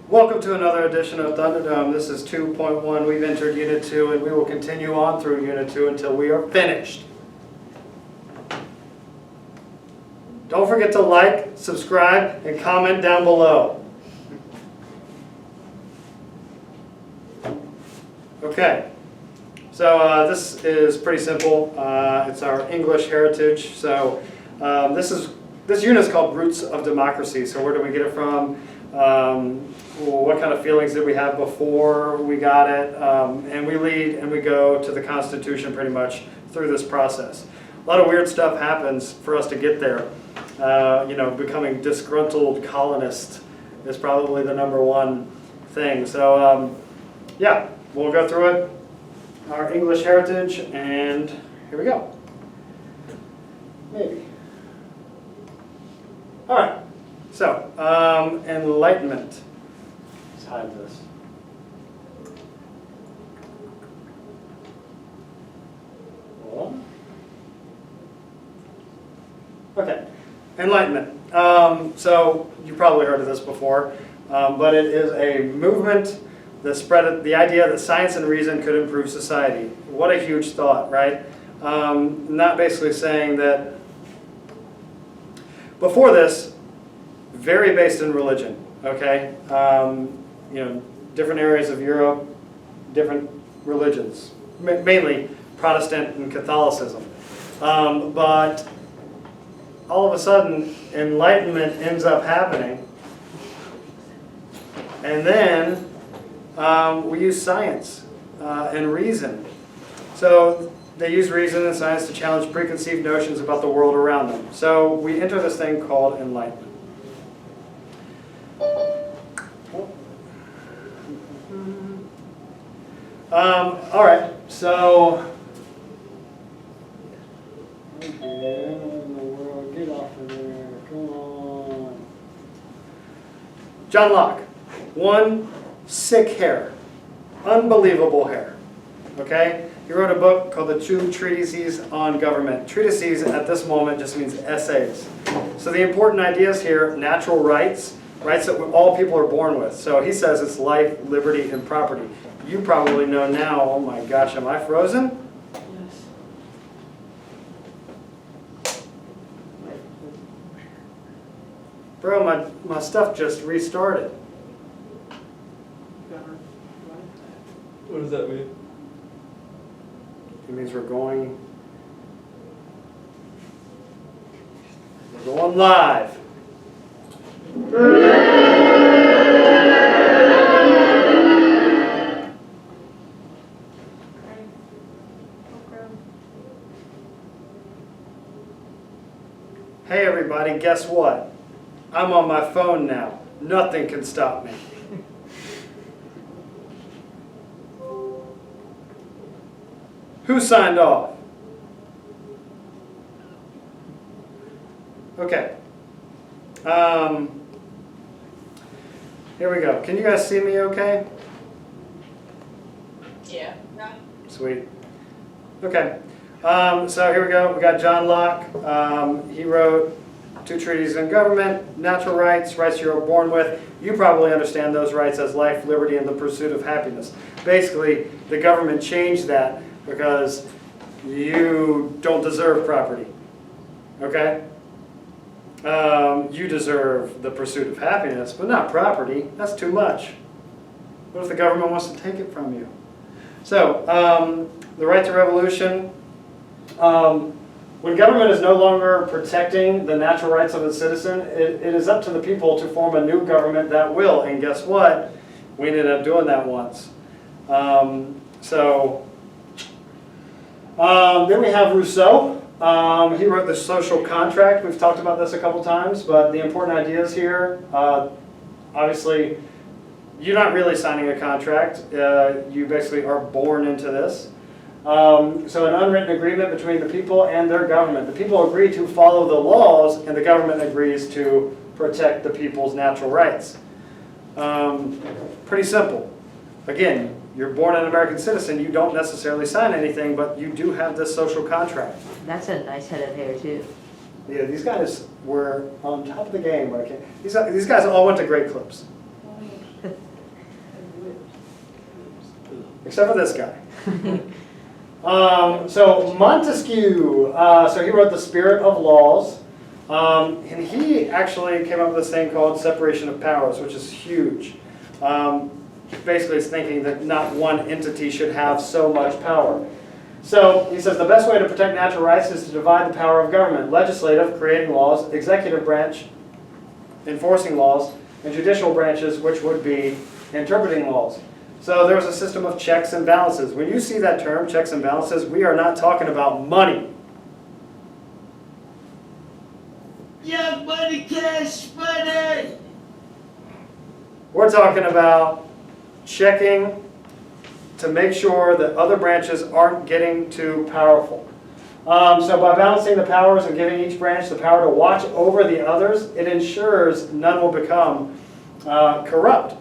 Welcome to another edition of Thunderdome. This is 2.1. We've entered Unit 2 and we will continue on through Unit 2 until we are finished. Don't forget to like, subscribe, and comment down below. Okay, so this is pretty simple. It's our English heritage. So this unit is called Roots of Democracy. So where do we get it from? What kind of feelings did we have before we got it? And we lead and we go to the Constitution pretty much through this process. A lot of weird stuff happens for us to get there. Becoming disgruntled colonist is probably the #1 thing. So yeah, we'll go through it, our English heritage, and here we go. Maybe. All right. So, Enlightenment. Let's hide this. Okay, Enlightenment. So, you probably heard of this before, but it is a movement that spread the idea that science and reason could improve society. What a huge thought, right? Not basically saying that before this, very based in religion, okay? Different areas of Europe, different religions, mainly Protestant and Catholicism. But all of a sudden, Enlightenment ends up happening. And then we use science and reason. So they use reason and science to challenge preconceived notions about the world around them. So we enter this thing called Enlightenment. All right, so get off of there, come on. John Locke, one sick hair, unbelievable hair, okay? He wrote a book called The Two Treatises on Government. Treatises at this moment just means essays. So the important ideas here, natural rights, rights that all people are born with. So he says it's life, liberty, and property. You probably know now, oh my gosh, am I frozen? Yes. Bro, my stuff just restarted. What does that mean? It means we're going live. Hey everybody, guess what? I'm on my phone now. Nothing can stop me. Who signed off? Okay. Here we go. Can you guys see me okay? Yeah. Sweet. Okay. So here we go. We got John Locke. He wrote Two Treatises on Government, natural rights, rights you're born with. You probably understand those rights as life, liberty, and the pursuit of happiness. Basically, the government changed that because you don't deserve property. Okay? You deserve the pursuit of happiness, but not property. That's too much. What if the government wants to take it from you? So, the right to revolution. When government is no longer protecting the natural rights of its citizen, it is up to the people to form a new government that will. And guess what? We ended up doing that once. Then we have Rousseau. He wrote The Social Contract. We've talked about this a couple times, but the important ideas here, obviously, you're not really signing a contract. You basically are born into this. So an unwritten agreement between the people and their government. The people agree to follow the laws, and the government agrees to protect the people's natural rights. Pretty simple. Again, you're born an American citizen, you don't necessarily sign anything, but you do have this social contract. That's a nice head of hair, too. Yeah, these guys were on top of the game. These guys all went to great clips. except for this guy. So Montesquieu, so he wrote The Spirit of Laws, and he actually came up with this thing called separation of powers, which is huge. Basically, it's thinking that not one entity should have so much power. So he says the best way to protect natural rights is to divide the power of government: legislative, creating laws; executive branch, enforcing laws; and judicial branches, which would be interpreting laws. So there was a system of checks and balances. When you see that term, checks and balances, we are not talking about money. Young money, cash money! We're talking about checking to make sure that other branches aren't getting too powerful. So by balancing the powers and giving each branch the power to watch over the others, it ensures none will become corrupt.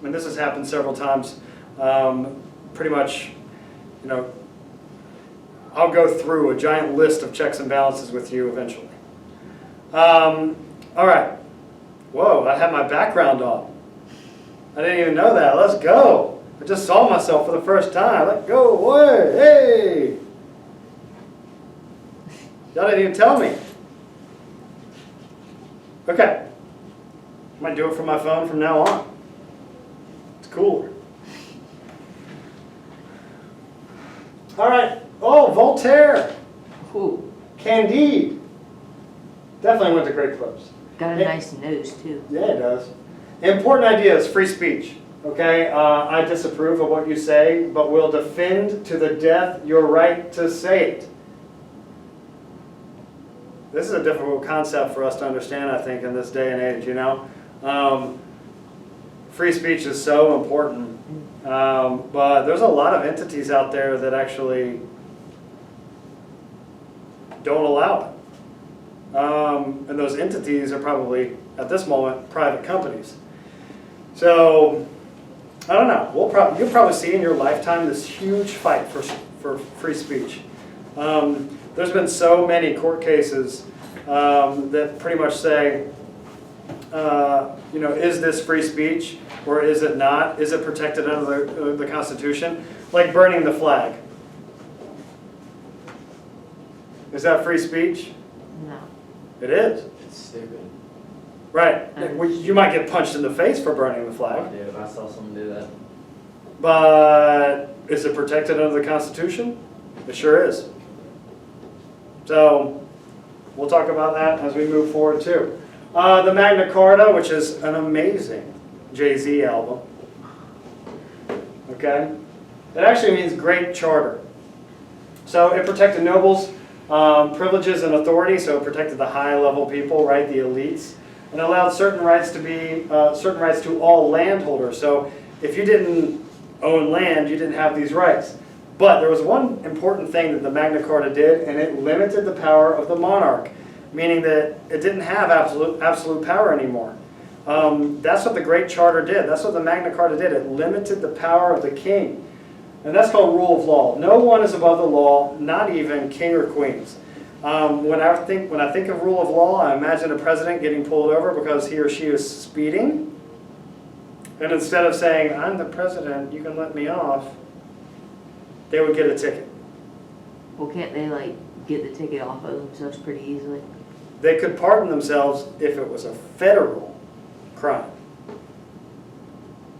And this has happened several times. Pretty much, you know, I'll go through a giant list of checks and balances with you eventually. All right. Whoa, I had my background on. I didn't even know that. Let's go. I just saw myself for the first time. Let's go away. Hey. Y'all didn't even tell me. Okay. I might do it from my phone from now on. It's cooler. All right. Oh, Voltaire. Ooh, Candide. Definitely went to great clubs. got a nice nose too. Yeah, it does. Important ideas, free speech. Okay, I disapprove of what you say, but will defend to the death your right to say it. This is a difficult concept for us to understand, I think, in this day and age, you know. Free speech is so important, but there's a lot of entities out there that actually don't allow it. And those entities are probably, at this moment, private companies. So, I don't know. You'll probably see in your lifetime this huge fight for free speech. There's been so many court cases that pretty much say, you know, is this free speech or is it not? Is it protected under the Constitution? Like burning the flag. Is that free speech? No. It is. It's stupid. Right. You might get punched in the face for burning the flag. Dude, I saw someone do that. But is it protected under the Constitution? It sure is. So we'll talk about that as we move forward too. The Magna Carta, which is an amazing Jay-Z album. Okay? It actually means Great Charter. So it protected nobles' privileges and authority, so it protected the high-level people, right, the elites, and allowed certain rights to all landholders. So if you didn't own land, you didn't have these rights. But there was one important thing that the Magna Carta did, and it limited the power of the monarch, meaning that it didn't have absolute power anymore. That's what the Great Charter did. That's what the Magna Carta did. It limited the power of the king. And that's called rule of law. No one is above the law, not even king or queens. When I think of rule of law, I imagine a president getting pulled over because he or she is speeding. And instead of saying, I'm the president, you can let me off, they would get a ticket. Well, can't they like get the ticket off of themselves pretty easily? They could pardon themselves if it was a federal crime,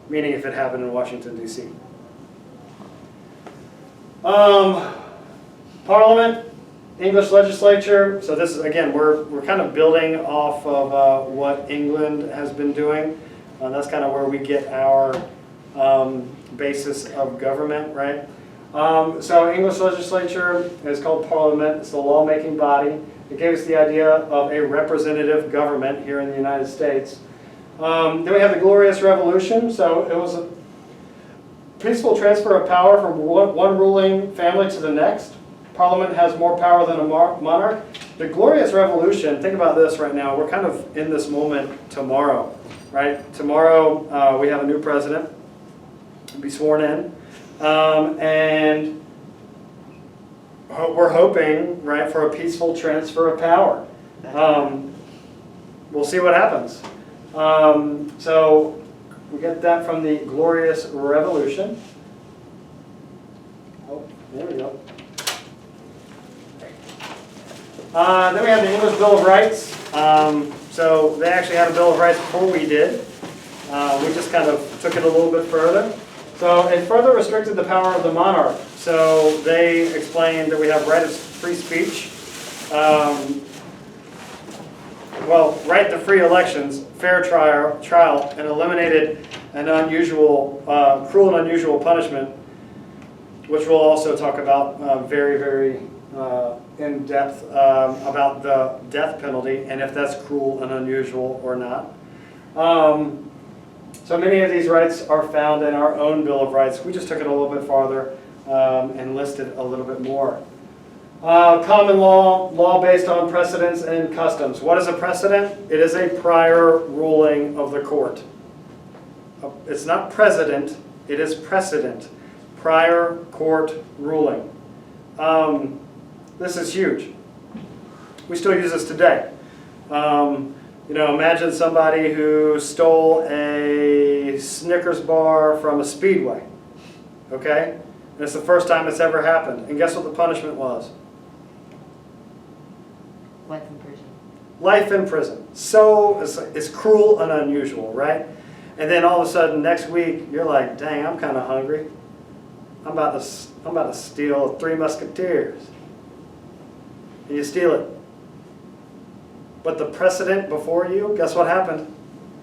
meaning if it happened in Washington, D.C. Parliament, English legislature. So this is, again, we're kind of building off of what England has been doing. That's kind of where we get our basis of government, right? So English legislature is called Parliament. It's the lawmaking body. It gave us the idea of a representative government here in the United States. Then we have the Glorious Revolution. So it was a peaceful transfer of power from one ruling family to the next. Parliament has more power than a monarch. The Glorious Revolution, think about this right now. We're kind of in this moment tomorrow, right? Tomorrow we have a new president be sworn in. And we're hoping, right, for a peaceful transfer of power. We'll see what happens. So we get that from the Glorious Revolution. Then we have the English Bill of Rights. So they actually had a Bill of Rights before we did. We just kind of took it a little bit further. So it further restricted the power of the monarch. So they explained that we have right of free speech, right to free elections, fair trial, and eliminated an unusual, cruel and unusual punishment, which we'll also talk about very, very in depth about the death penalty and if that's cruel and unusual or not. So many of these rights are found in our own Bill of Rights. We just took it a little bit farther and listed a little bit more. Common law, law based on precedents and customs. What is a precedent? It is a prior ruling of the court. It's not precedent, it is precedent. Prior court ruling. This is huge. We still use this today. Imagine somebody who stole a Snickers bar from a Speedway. Okay? And it's the first time it's ever happened. And guess what the punishment was? Life in prison. Life in prison. So it's cruel and unusual, right? And then all of a sudden next week you're like, dang, I'm kind of hungry. I'm about to steal 3 Musketeers. And you steal it. But the precedent before you, guess what happened?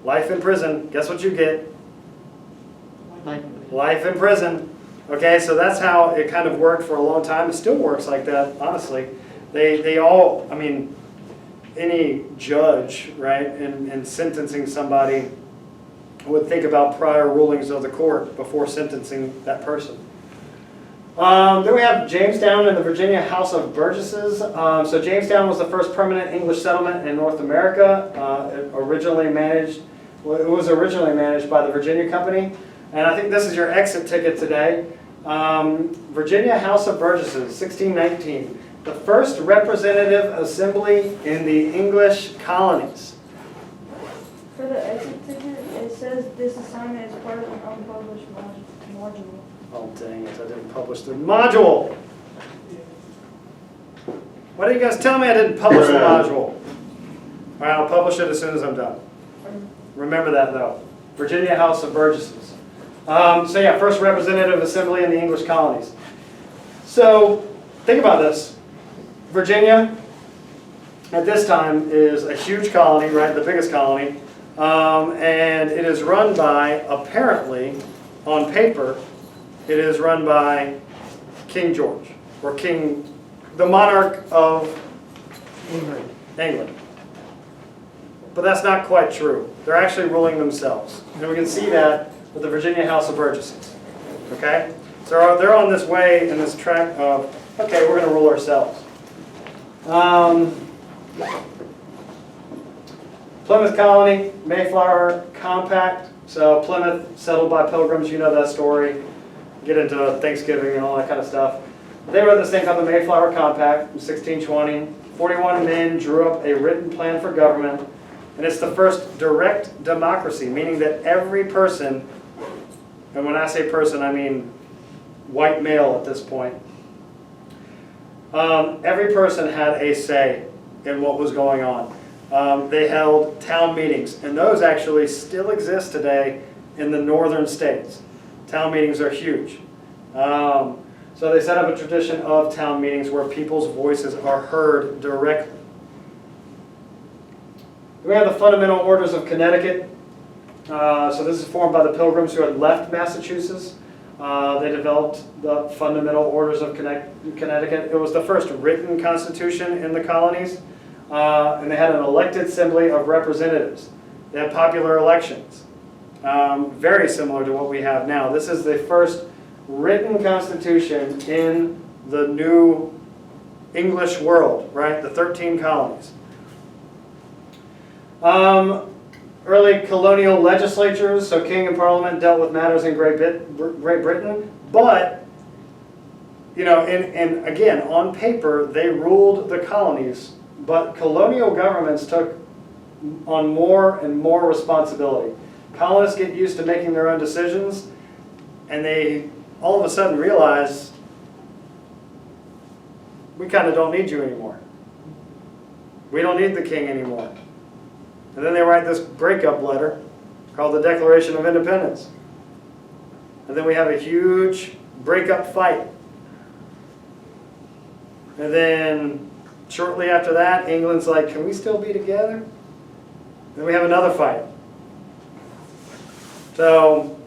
Life in prison. Guess what you get? Life in prison. Okay, so that's how it kind of worked for a long time. It still works like that, honestly. They all, I mean, any judge, right, in sentencing somebody would think about prior rulings of the court before sentencing that person. Then we have Jamestown and the Virginia House of Burgesses. So Jamestown was the first permanent English settlement in North America. It was originally managed by the Virginia Company. And I think this is your exit ticket today. Virginia House of Burgesses, 1619. The first representative assembly in the English colonies. For the exit ticket, it says this assignment is part of an unpublished module. Oh, dang it, I didn't publish the module. Why didn't you guys tell me I didn't publish the module? All right, I'll publish it as soon as I'm done. Remember that, though. Virginia House of Burgesses. First representative assembly in the English colonies. So, think about this. Virginia, at this time, is a huge colony, right? The biggest colony. And it is run by, apparently, on paper, it is run by King George, or the monarch of England. But that's not quite true. They're actually ruling themselves. And we can see that with the Virginia House of Burgesses. Okay? So they're on this way, in this track of, okay, we're going to rule ourselves. Plymouth Colony, Mayflower Compact. So Plymouth, settled by pilgrims, you know that story. Get into Thanksgiving and all that kind of stuff. They wrote this thing called the Mayflower Compact in 1620. 41 men drew up a written plan for government, and it's the first direct democracy, meaning that every person, and when I say person, I mean white male at this point, every person had a say in what was going on. They held town meetings, and those actually still exist today in the northern states. Town meetings are huge. So they set up a tradition of town meetings where people's voices are heard directly. We have the Fundamental Orders of Connecticut. So this is formed by the Pilgrims who had left Massachusetts. They developed the Fundamental Orders of Connecticut. It was the first written constitution in the colonies. And they had an elected assembly of representatives. They had popular elections. Very similar to what we have now. This is the first written constitution in the new English world, right? The 13 colonies. Early colonial legislatures, so king and parliament dealt with matters in Great Britain, but, and again, on paper, they ruled the colonies, but colonial governments took on more and more responsibility. Colonists get used to making their own decisions, and they all of a sudden realize, we kind of don't need you anymore. We don't need the king anymore. And then they write this breakup letter called the Declaration of Independence. And then we have a huge breakup fight. And then shortly after that, England's like, can we still be together? Then we have another fight. So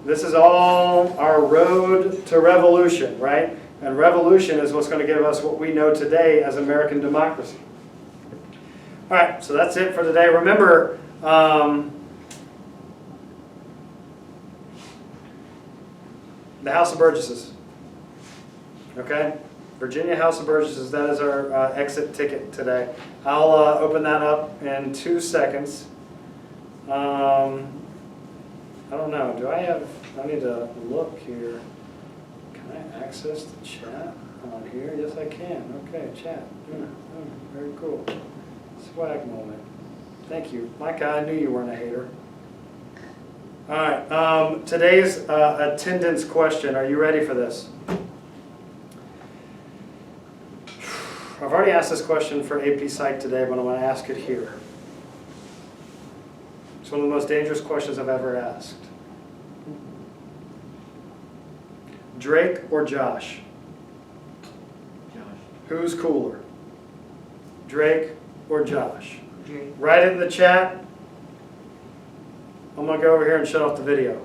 this is all our road to revolution, right? And revolution is what's going to give us what we know today as American democracy. All right, so that's it for today. Remember, the House of Burgesses. Okay? Virginia House of Burgesses, that is our exit ticket today. I'll open that up in 2 seconds. I don't know, I need to look here. Can I access the chat on here? Yes, I can. Okay, chat. Very cool. Swag moment. Thank you. Micah, I knew you weren't a hater. All right, today's attendance question. Are you ready for this? I've already asked this question for AP Psych today, but I'm going to ask it here. It's one of the most dangerous questions I've ever asked. Drake or Josh? Josh. Who's cooler? Drake or Josh? Drake. Write it in the chat. I'm going to go over here and shut off the video.